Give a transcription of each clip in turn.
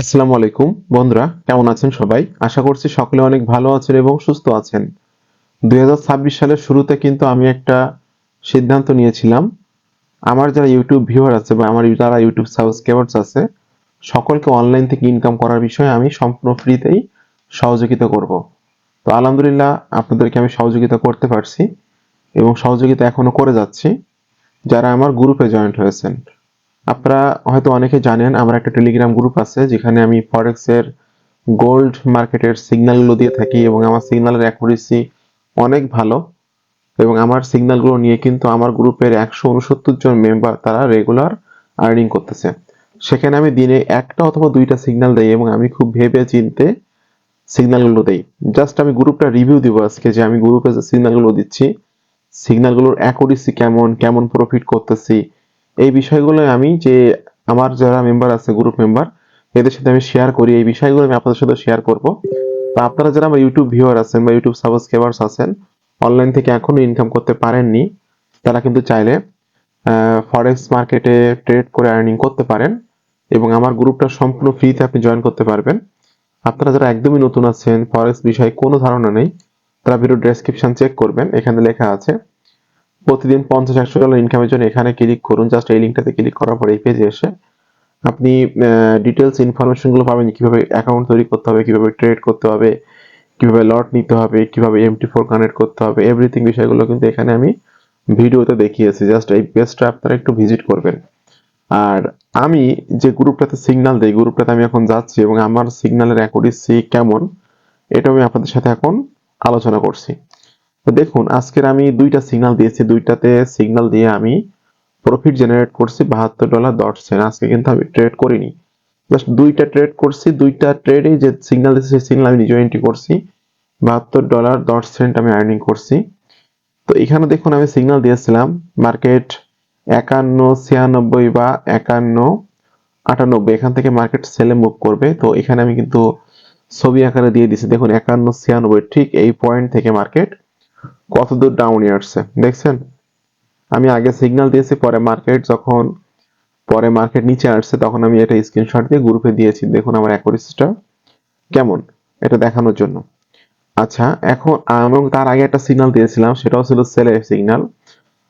আসসালামু আলাইকুম বন্ধুরা, কেমন আছেন সবাই? আশা করছি সকলে অনেক ভালো আছেন এবং সুস্থ আছেন। 2026 সালের শুরুতে কিন্তু আমি একটা সিদ্ধান্ত নিয়েছিলাম। আমার যারা ইউটিউব ভিউয়ার আছে বা আমার যারা ইউটিউব সাবস্ক্রাইবার্স আছে, সকলকে অনলাইন থেকে ইনকাম করার বিষয়ে আমি সম্পূর্ণ ফ্রিতেই সহযোগিতা করব। তো আলহামদুলিল্লাহ আপনাদেরকে আমি সহযোগিতা করতে পারছি এবং সহযোগিতা এখনো করে যাচ্ছি যারা আমার গ্রুপে জয়েন্ট হয়েছেন। আপনারা হয়তো অনেকে জানেন আমার একটা টেলিগ্রাম গ্রুপ আছে যেখানে আমি ফরেক্স এর গোল্ড মার্কেটের সিগন্যালগুলো দিয়ে থাকি এবং আমার সিগন্যালের অ্যাকুরেসি অনেক ভালো এবং আমার সিগন্যালগুলো নিয়ে কিন্তু আমার গ্রুপের 169 জন মেম্বার তারা রেগুলার আর্নিং করতেছে। সেখানে আমি দিনে একটা অথবা দুইটা সিগন্যাল দেই এবং আমি খুব ভেবে চিন্তে সিগন্যালগুলো দেই। জাস্ট আমি গ্রুপটা রিভিউ দিব আজকে যে আমি গ্রুপে যে সিগন্যালগুলো দিচ্ছি সিগন্যালগুলোর অ্যাকুরেসি কেমন, কেমন প্রফিট করতেছি, এই বিষয়গুলো আমি যে আমার যারা মেম্বার আছে গ্রুপ মেম্বার এদের সাথে আমি শেয়ার করি, এই বিষয়গুলো আমি আপনাদের সাথে শেয়ার করব। তো আপনারা যারা আমার ইউটিউব ভিউয়ার আছেন বা ইউটিউব সাবস্ক্রাইবার্স আছেন, অনলাইন থেকে এখনো ইনকাম করতে পারেননি, তারা কিন্তু চাইলে ফরেক্স মার্কেটে ট্রেড করে আর্নিং করতে পারেন এবং আমার গ্রুপটা সম্পূর্ণ ফ্রিতে আপনি জয়েন করতে পারবেন। আপনারা যারা একদমই নতুন আছেন, ফরেক্স বিষয়ে কোনো ধারণা নেই, তারা ভিডিও ডেসক্রিপশন চেক করবেন, এখানে লেখা আছে প্রতিদিন 50-100 ডলার ইনকামের জন্য এখানে ক্লিক করুন। জাস্ট এই লিঙ্কটাতে ক্লিক করার পর এই পেজে এসে আপনি ডিটেলস ইনফরমেশনগুলো পাবেন, কিভাবে অ্যাকাউন্ট তৈরি করতে হবে, কিভাবে ট্রেড করতে হবে, কিভাবে লট নিতে হবে, কিভাবে MT4 কানেক্ট করতে হবে, এভরিথিং বিষয়গুলো কিন্তু এখানে আমি ভিডিওতে দেখিয়েছি। জাস্ট এই পেজটা আপনারা একটু ভিজিট করবেন। আর আমি যে গ্রুপটাতে সিগন্যাল দেই, গ্রুপটাতে আমি এখন যাচ্ছি এবং আমার সিগন্যালের অ্যাকুরেসি কেমন এটা আমি আপনাদের সাথে এখন আলোচনা করছি। তো দেখুন, আজকের আমি দুইটা সিগন্যাল দিয়েছি, দুইটাতে সিগন্যাল দিয়ে আমি প্রফিট জেনারেট করছি $72.10। আজকে কিন্তু আমি ট্রেড করিনি, জাস্ট দুইটা ট্রেড করছি। দুইটা ট্রেডেই যে সিগন্যাল দিয়েছি সেই সিগন্যাল আমি নিজে এন্ট্রি করছি, $72.10 আমি আর্নিং করছি। তো এখানে দেখুন আমি সিগন্যাল দিয়েছিলাম মার্কেট 51-96 বা 51-98, এখান থেকে মার্কেট সেলে মুভ করবে। তো এখানে আমি কিন্তু ছবি আকারে দিয়ে দিছি, দেখুন 51-96 ঠিক এই পয়েন্ট থেকে মার্কেট কতদূর ডাউনে আসছে দেখছেন। আমি আগে সিগন্যাল দিয়েছি, পরে মার্কেট নিচে আসছে তখন আমি এটা স্ক্রিনশট দিয়ে গ্রুপে দিয়েছি। দেখুন আমার অ্যাকুরেসিটা কেমন, এটা দেখানোর জন্য। আচ্ছা, এখন এবং তার আগে একটা সিগন্যাল দিয়েছিলাম, সেটাও ছিল সেলের সিগন্যাল,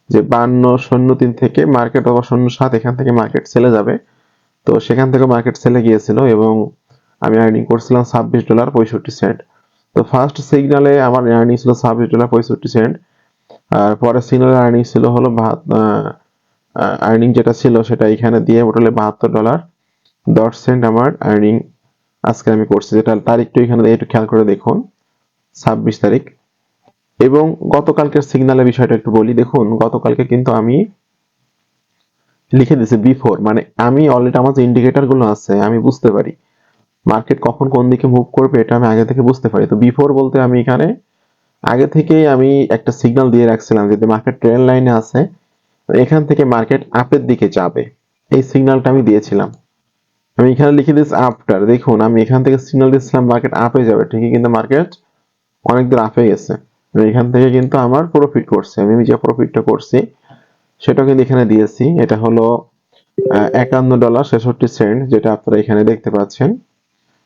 যে 52-03 থেকে মার্কেট অথবা 07 এখান থেকে মার্কেট সেলে যাবে। তো সেখান থেকে মার্কেট সেলে গিয়েছিল এবং আমি আর্নিং করছিলাম $26.65। তো ফার্স্ট সিগন্যালে আমার আর্নিং ছিল $26.65, আর পরের সিগন্যালের আর্নিং ছিল হলো আর্নিং যেটা ছিল সেটা এখানে দিয়ে টোটালে $72.10 আমার আর্নিং আজকে আমি করছি। যেটা তারিখটা এখানে একটু খেয়াল করে দেখুন, 26 তারিখ। এবং গতকালকের সিগন্যালের বিষয়টা একটু বলি। দেখুন গতকালকে কিন্তু আমি লিখে দিয়েছি বিফোর, মানে আমি অলরেডি আমার যে ইন্ডিকেটর গুলো আছে আমি বুঝতে পারি মার্কেট কখন কোন দিকে মুভ করবে, এটা আমি আগে থেকে বুঝতে পারি। তো বিফোর বলতে আমি এখানে আগে থেকেই আমি একটা সিগন্যাল দিয়ে রাখছিলাম যদি মার্কেট ট্রেন্ড লাইনে আছে এখান থেকে মার্কেট আপের দিকে যাবে, এই সিগন্যালটা আমি দিয়েছিলাম। আমি এখানে লিখে দিয়েছি আফটার। দেখুন আমি এখান থেকে সিগন্যাল দিয়েছিলাম মার্কেট আপে যাবে, ঠিকই কিন্তু মার্কেট অনেক দূর আপে গেছে। এখান থেকে কিন্তু আমার প্রফিট করছে, আমি যে প্রফিটটা করছি সেটা কিন্তু এখানে দিয়েছি। এটা হলো $51.63, যেটা আপনারা এখানে দেখতে পাচ্ছেন,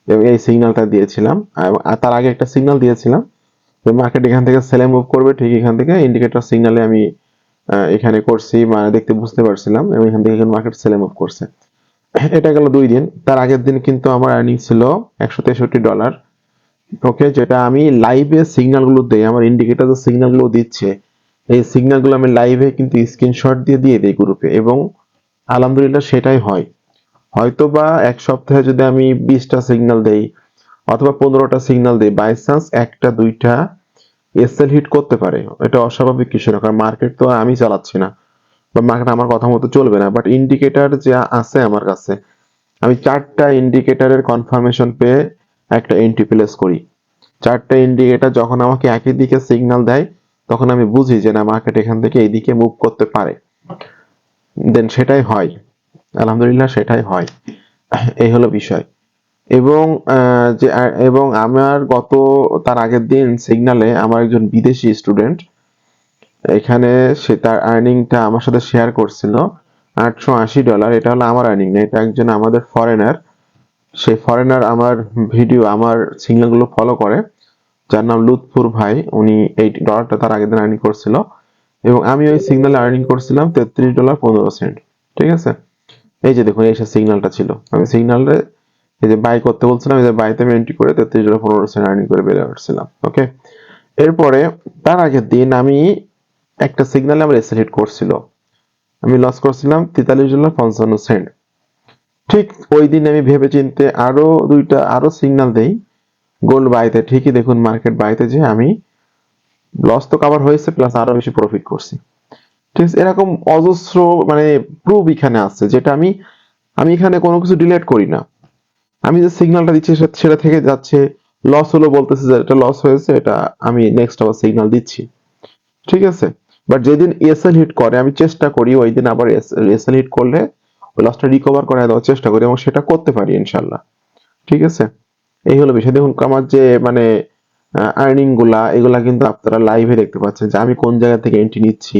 এবং এই সিগন্যালটা দিয়েছিলাম। আর তার আগে একটা সিগন্যাল দিয়েছিলাম মার্কেট এখান থেকে সেলে মুভ করবে, ঠিক এখান থেকে ইন্ডিকেটর সিগন্যালে আমি এখানে করছি, মানে দেখতে বুঝতে পারছিলাম, এবং এখান থেকে মার্কেট সেলে মুভ করছে। এটা গেল 2 দিন। তার আগের দিন কিন্তু আমার আর্নিং ছিল $163। ওকে, যেটা আমি লাইভে সিগন্যাল গুলো দেই, আমার ইন্ডিকেটর যে সিগন্যাল গুলো দিচ্ছে এই সিগন্যাল গুলো আমি লাইভে কিন্তু স্ক্রিনশট দিয়ে দিয়ে দিই গ্রুপে, এবং আলহামদুলিল্লাহ সেটাই হয়। হয়তো বা এক সপ্তাহে যদি আমি 20টা সিগন্যাল দেই অথবা 15টা সিগন্যাল দেই, বাই চান্স একটা দুইটা এসএল হিট করতে পারে, এটা অস্বাভাবিক কিছু না, কারণ মার্কেট তো আমি চালাচ্ছি না বা মার্কেট আমার কথা মতো চলবে না। বাট ইন্ডিকেটর যা আছে আমার কাছে, আমি 4টা ইন্ডিকেটরের কনফার্মেশন পেয়ে একটা এন্ট্রি প্লেস করি। 4টা ইন্ডিকেটর যখন আমাকে একই দিকে সিগন্যাল দেয় তখন আমি বুঝি যে না মার্কেট এখান থেকে এইদিকে মুভ করতে পারে, দেন সেটাই হয়। আলহামদুলিল্লাহ সেটাই হয়। এই হলো বিষয়। এবং এবং আমার তার আগের দিন সিগন্যালে আমার একজন বিদেশি স্টুডেন্ট এখানে সে তার আর্নিংটা আমার সাথে শেয়ার করছিল $880। এটা হলো আমার আর্নিং না, এটা একজন আমাদের ফরেনার, সেই ফরেনার আমার ভিডিও আমার সিগন্যালগুলো ফলো করে, যার নাম লুৎফুর ভাই। উনি এই ডলারটা তার আগের দিন আর্নিং করছিল এবং আমি ওই সিগন্যালে আর্নিং করছিলাম $33.15। ঠিক আছে, এই যে দেখুন এই সে সিগন্যালটা ছিল, আমি সিগন্যালে এই যে বাই করতে বলছিলাম, এই যে বাইতে আমি এন্ট্রি করে $33.15 আর্নিং করে বের আসছিলাম। ওকে, এরপরে তার আগের দিন আমি একটা সিগন্যালে আমার এসএল হিট করছিল, আমি লস করছিলাম $43.55। ঠিক ওই দিন আমি ভেবে চিন্তে আরো দুইটা আরো সিগন্যাল দেই গোল্ড বাইতে, ঠিকই দেখুন মার্কেট বাইতে যে আমি লস তো কভার হয়েছে প্লাস আরো বেশি প্রফিট করছি। ঠিক আছে, এরকম অজস্র মানে প্রুফ এখানে আছে, যেটা আমি আমি এখানে কোনো কিছু ডিলেট করি না, আমি যে সিগন্যালটা দিচ্ছি সেটা থেকে যাচ্ছে, লস হলো বলতেছে যে এটা লস হয়েছে, এটা আমি নেক্সট আবার সিগন্যাল দিচ্ছি। ঠিক আছে, বাট যেদিন এসএল হিট করে আমি চেষ্টা করি ওই দিন আবার এসএল হিট করলে ওই লসটা রিকভার করে দেওয়ার চেষ্টা করি এবং সেটা করতে পারি ইনশাল্লাহ। ঠিক আছে, এই হলো বিষয়। দেখুন আমার যে মানে আর্নিং গুলা এগুলা কিন্তু আপনারা লাইভে দেখতে পাচ্ছেন যে আমি কোন জায়গা থেকে এন্ট্রি নিচ্ছি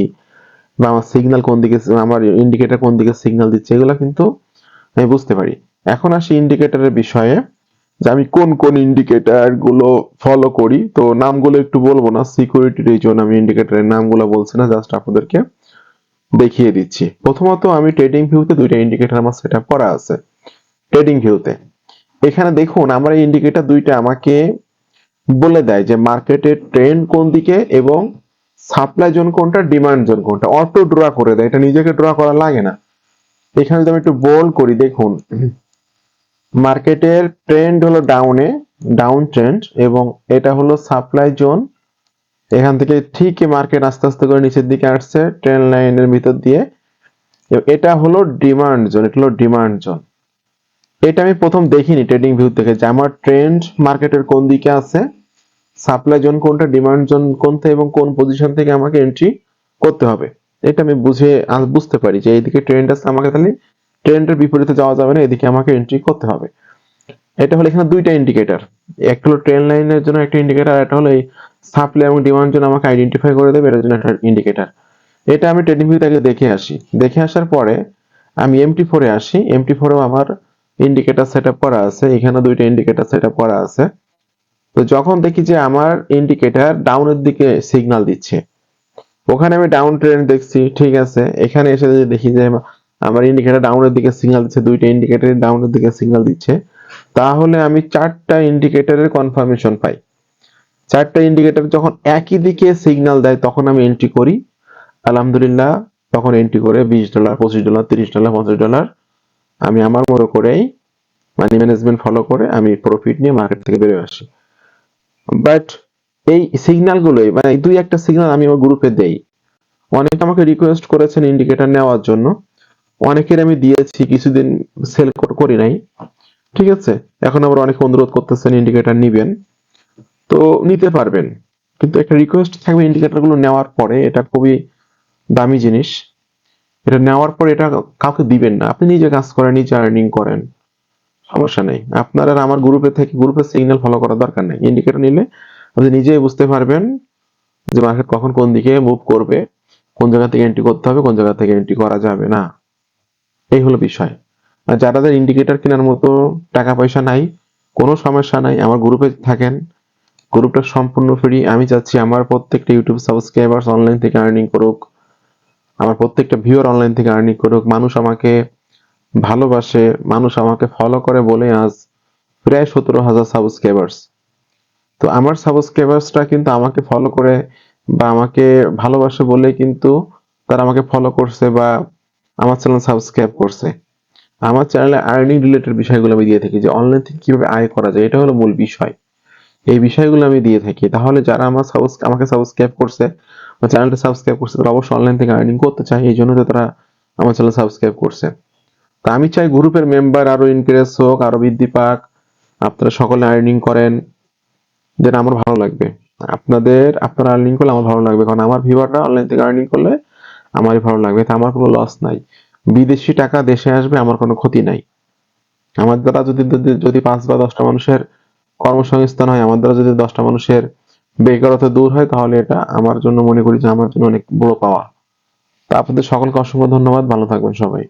বা আমার সিগন্যাল কোন দিকে, আমার ইন্ডিকেটর কোন দিকে সিগন্যাল দিচ্ছে, এগুলা কিন্তু আমি বুঝতে পারি। এখন আসি ইন্ডিকেটরের বিষয়ে, যে আমি কোন কোন ইন্ডিকেটর গুলো ফলো করি। তো নামগুলো একটু বলবো না, সিকিউরিটি রিজন আমি ইন্ডিকেটরের নামগুলো বলছি না, জাস্ট আপনাদেরকে দেখিয়ে দিচ্ছি। প্রথমত আমি ট্রেডিং ভিউতে দুইটা ইন্ডিকেটর আমার সেটআপ করা আছে। ট্রেডিং ভিউতে এখানে দেখুন আমার এই ইন্ডিকেটর দুইটা আমাকে বলে দেয় যে মার্কেটের ট্রেন্ড কোন দিকে এবং সাপ্লাই জোন কোনটা, ডিমান্ড জোন কোনটা, অটো ড্র করে দেয়, এটা নিজেকে ড্র করা লাগে না। এখানে যদি আমি একটু বোল্ড করি, দেখুন মার্কেটের ট্রেন্ড হলো ডাউনে, ডাউন ট্রেন্ড, এবং এটা হলো সাপ্লাই জোন। এখান থেকে ঠিকই মার্কেট আস্তে আস্তে করে নিচের দিকে আসছে ট্রেন্ড লাইনের ভিতর দিয়ে। এটা হলো ডিমান্ড জোন, এটা হলো ডিমান্ড জোন। এটা আমি প্রথম দেখিনি ট্রেডিং ভিউ থেকে যে আমার ট্রেন্ড মার্কেটের কোন দিকে আছে, সাপ্লাই জোন কোনটা, ডিমান্ড জোন কোনটা এবং কোন পজিশন থেকে আমাকে এন্ট্রি করতে হবে। এটা আমি বুঝতে পারি যে এইদিকে ট্রেন্ড আছে, আমাকে তাহলে ট্রেন্ডের বিপরীতে যাওয়া যাবে না, এদিকে আমাকে এন্ট্রি করতে হবে। এটা হলো এখানে দুইটা ইন্ডিকেটর, একটা হলো ট্রেন্ড লাইনের জন্য একটা ইন্ডিকেটর, আর একটা হলো এই সাপ্লাই এবং ডিমান্ড জন্য আমাকে আইডেন্টিফাই করে দেবে, এটার জন্য একটা ইন্ডিকেটর। এটা আমি ট্রেডিং ভিউ থেকে দেখে আসি, দেখে আসার পরে আমি MT4 এ আসি। MT4 এও আমার ইন্ডিকেটর সেটআপ করা আছে, এখানে দুইটা ইন্ডিকেটর সেটআপ করা আছে। তো যখন দেখি যে আমার ইন্ডিকেটর ডাউনের দিকে সিগন্যাল দিচ্ছে, ওখানে আমি ডাউন ট্রেন্ড দেখছি, ঠিক আছে। এখানে এসে যদি দেখি যে আমার ইন্ডিকেটর ডাউনের দিকে সিগন্যাল দিচ্ছে, দুইটা ইন্ডিকেটর ডাউনের দিকে সিগন্যাল দিচ্ছে, তাহলে আমি চারটা ইন্ডিকেটরের কনফার্মেশন পাই। চারটা ইন্ডিকেটর যখন একই দিকে সিগন্যাল দেয় তখন আমি এন্ট্রি করি, আলহামদুলিল্লাহ। তখন এন্ট্রি করে $20, $25, $30, $50 আমি আমার মতো করেই মানি ম্যানেজমেন্ট ফলো করে আমি প্রফিট নিয়ে মার্কেট থেকে বেরিয়ে আসি। বাট এই সিগন্যাল গুলোই মানে দুই একটা সিগন্যাল আমি আমার গ্রুপে দেই। অনেকে আমাকে রিকোয়েস্ট করেছেন ইন্ডিকেটর নেওয়ার জন্য, অনেকের আমি দিয়েছি, কিছুদিন সেল করি নাই। ঠিক আছে, এখন আবার অনেকে অনুরোধ করতেছেন ইন্ডিকেটর নিবেন, তো নিতে পারবেন, কিন্তু একটা রিকোয়েস্ট থাকবে ইন্ডিকেটর গুলো নেওয়ার পরে, এটা খুবই দামি জিনিস, এটা নেওয়ার পরে এটা কাউকে দিবেন না, আপনি নিজে কাজ করেন, নিজে আর্নিং করেন, সমস্যা নেই। আপনার আর আমার গ্রুপে থেকে গ্রুপের সিগন্যাল ফলো করার দরকার নেই। ইন্ডিকেটর নিলে আপনি নিজেই বুঝতে পারবেন যে মার্কেট কখন কোন দিকে মুভ করবে, কোন জায়গা থেকে এন্ট্রি করতে হবে, কোন জায়গা থেকে এন্ট্রি করা যাবে না। এই হলো বিষয়। আর যাদের ইন্ডিকেটর কেনার মতো টাকা পয়সা নাই, কোনো সমস্যা নাই, আমার গ্রুপে থাকেন। গ্রুপটা সম্পূর্ণ ফ্রি। আমি চাচ্ছি আমার প্রত্যেকটা ইউটিউব সাবস্ক্রাইবার্স অনলাইন থেকে আর্নিং করুক, আমার প্রত্যেকটা ভিউয়ার অনলাইন থেকে আর্নিং করুক। মানুষ আমাকে ভালোবাসে, মানুষ আমাকে ফলো করে বলে আজ প্রায় 17,000 সাবস্ক্রাইবার্স। তো আমার সাবস্ক্রাইবার্সরা কিন্তু আমাকে ফলো করে বা আমাকে ভালোবাসে বলে কিন্তু তারা আমাকে ফলো করছে বা আমার চ্যানেল সাবস্ক্রাইব করছে। আমার চ্যানেলে আর্নিং রিলেটেড বিষয়গুলো আমি দিয়ে থাকি, যে অনলাইন থেকে কিভাবে আয় করা যায়, এটা হলো মূল বিষয়। এই বিষয়গুলো আমি দিয়ে থাকি। তাহলে যারা আমাকে সাবস্ক্রাইব করছে বা চ্যানেলটা সাবস্ক্রাইব করছে, তারা অবশ্যই অনলাইন থেকে আর্নিং করতে চায়, এই জন্য তো তারা আমার চ্যানেল সাবস্ক্রাইব করছে। তা আমি চাই গ্রুপের মেম্বার আরো ইনক্রিজ হোক, আরো বৃদ্ধি পাক, আপনারা সকলে আর্নিং করেন, যেটা আমার ভালো লাগবে। আপনারা আর্নিং করলে আমার ভালো লাগবে, কারণ আমার ভিউয়াররা অনলাইন থেকে আর্নিং করলে আমারই ভালো লাগবে, তা আমার কোনো লস নাই। বিদেশি টাকা দেশে আসবে, আমার কোনো ক্ষতি নাই। আমার দ্বারা যদি যদি যদি 5 বা 10টা মানুষের কর্মসংস্থান হয়, আমার দ্বারা যদি 10টা মানুষের বেকারত্ব দূর হয়, তাহলে এটা আমার জন্য মনে করি যে আমার জন্য অনেক বড় পাওয়া। তা আপনাদের সকলকে অসংখ্য ধন্যবাদ, ভালো থাকবেন সবাই।